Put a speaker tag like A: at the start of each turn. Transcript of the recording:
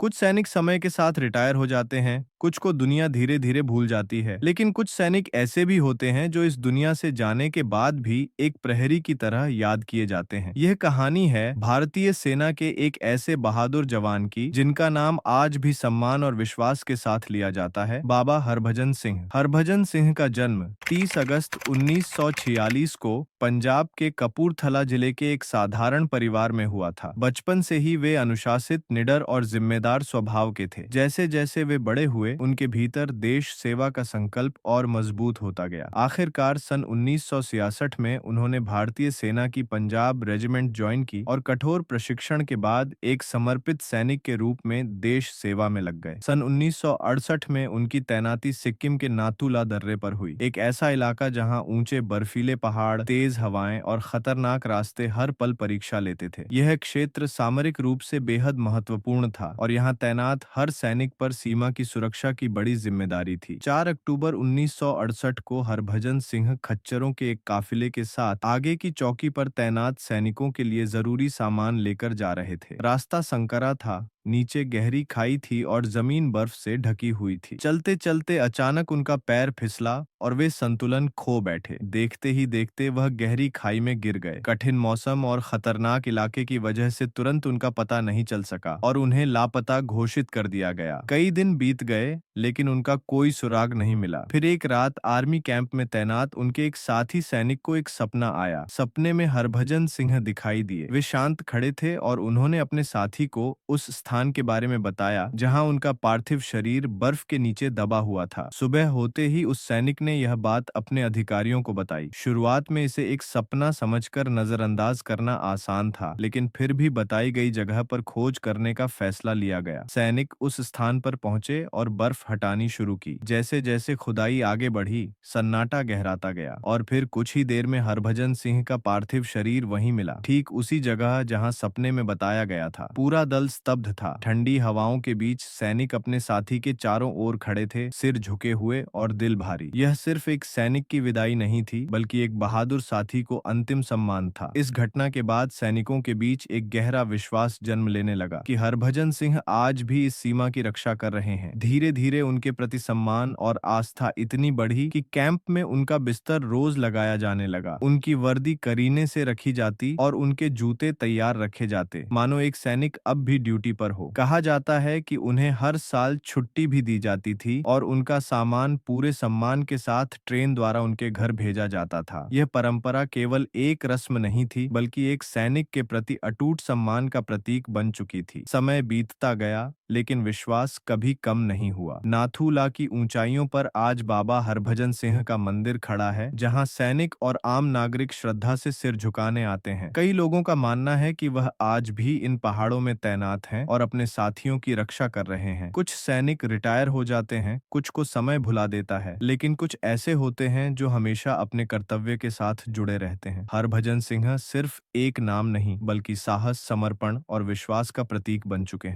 A: कुछ सैनिक समय के साथ रिटायर हो जाते हैं, कुछ को दुनिया धीरे धीरे भूल जाती है, लेकिन कुछ सैनिक ऐसे भी होते हैं जो इस दुनिया से जाने के बाद भी एक प्रहरी की तरह याद किए जाते हैं। यह कहानी है भारतीय सेना के एक ऐसे बहादुर जवान की जिनका नाम आज भी सम्मान और विश्वास के साथ लिया जाता है, बाबा हरभजन सिंह। हरभजन सिंह का जन्म 30 अगस्त 1946 को पंजाब के कपूरथला जिले के एक साधारण परिवार में हुआ था। बचपन से ही वे अनुशासित, निडर और जिम्मेदार स्वभाव के थे। जैसे जैसे वे बड़े हुए, उनके भीतर देश सेवा का संकल्प और मजबूत होता गया। आखिरकार सन 1966 में उन्होंने भारतीय सेना की पंजाब रेजिमेंट ज्वाइन की और कठोर प्रशिक्षण के बाद एक समर्पित सैनिक के रूप में देश सेवा में लग गए। सन 1968 में उनकी तैनाती सिक्किम के नाथुला दर्रे पर हुई, एक ऐसा इलाका जहां ऊंचे बर्फीले पहाड़, तेज हवाएं और खतरनाक रास्ते हर पल परीक्षा लेते थे। यह क्षेत्र सामरिक रूप से बेहद महत्वपूर्ण था और यहाँ तैनात हर सैनिक पर सीमा की सुरक्षा की बड़ी जिम्मेदारी थी। 4 अक्टूबर 1968 को हरभजन सिंह खच्चरों के एक काफिले के साथ आगे की चौकी पर तैनात सैनिकों के लिए जरूरी सामान लेकर जा रहे थे। रास्ता संकरा था, नीचे गहरी खाई थी और जमीन बर्फ से ढकी हुई थी। चलते चलते अचानक उनका पैर फिसला और वे संतुलन खो बैठे। देखते ही देखते वह गहरी खाई में गिर गए। कठिन मौसम और खतरनाक इलाके की वजह से तुरंत उनका पता नहीं चल सका और उन्हें लापता घोषित कर दिया गया। कई दिन बीत गए, लेकिन उनका कोई सुराग नहीं मिला। फिर एक रात आर्मी कैंप में तैनात उनके एक साथी सैनिक को एक सपना आया। सपने में हरभजन सिंह दिखाई दिए। वे शांत खड़े थे और उन्होंने अपने साथी को उस स्थान के बारे में बताया जहां उनका पार्थिव शरीर बर्फ के नीचे दबा हुआ था। सुबह होते ही उस सैनिक ने यह बात अपने अधिकारियों को बताई। शुरुआत में इसे एक सपना समझकर नजरअंदाज करना आसान था, लेकिन फिर भी बताई गई जगह पर खोज करने का फैसला लिया गया। सैनिक उस स्थान पर पहुंचे और बर्फ हटानी शुरू की। जैसे जैसे खुदाई आगे बढ़ी, सन्नाटा गहराता गया और फिर कुछ ही देर में हरभजन सिंह का पार्थिव शरीर वहीं मिला, ठीक उसी जगह जहां सपने में बताया गया था। पूरा दल स्तब्ध था। ठंडी हवाओं के बीच सैनिक अपने साथी के चारों ओर खड़े थे, सिर झुके हुए और दिल भारी। यह सिर्फ एक सैनिक की विदाई नहीं थी, बल्कि एक बहादुर साथी को अंतिम सम्मान था। इस घटना के बाद सैनिकों के बीच एक गहरा विश्वास जन्म लेने लगा कि हरभजन सिंह आज भी इस सीमा की रक्षा कर रहे हैं। धीरे धीरे उनके प्रति सम्मान और आस्था इतनी बढ़ी कि कैंप में उनका बिस्तर रोज लगाया जाने लगा। उनकी वर्दी करीने से रखी जाती और उनके जूते तैयार रखे जाते, मानो एक सैनिक अब भी ड्यूटी पर हो। कहा जाता है कि उन्हें हर साल छुट्टी भी दी जाती थी और उनका सामान पूरे सम्मान के साथ ट्रेन द्वारा उनके घर भेजा जाता था। यह परंपरा केवल एक रस्म नहीं थी, बल्कि एक सैनिक के प्रति अटूट सम्मान का प्रतीक बन चुकी थी। समय बीतता गया, लेकिन विश्वास कभी कम नहीं हुआ। नाथुला की ऊंचाइयों पर आज बाबा हरभजन सिंह का मंदिर खड़ा है, जहां सैनिक और आम नागरिक श्रद्धा से सिर झुकाने आते हैं। कई लोगों का मानना है कि वह आज भी इन पहाड़ों में तैनात हैं और अपने साथियों की रक्षा कर रहे हैं। कुछ सैनिक रिटायर हो जाते हैं, कुछ को समय भुला देता है, लेकिन कुछ ऐसे होते हैं जो हमेशा अपने कर्तव्य के साथ जुड़े रहते हैं। हरभजन सिंह सिर्फ एक नाम नहीं, बल्कि साहस, समर्पण और विश्वास का प्रतीक बन चुके हैं।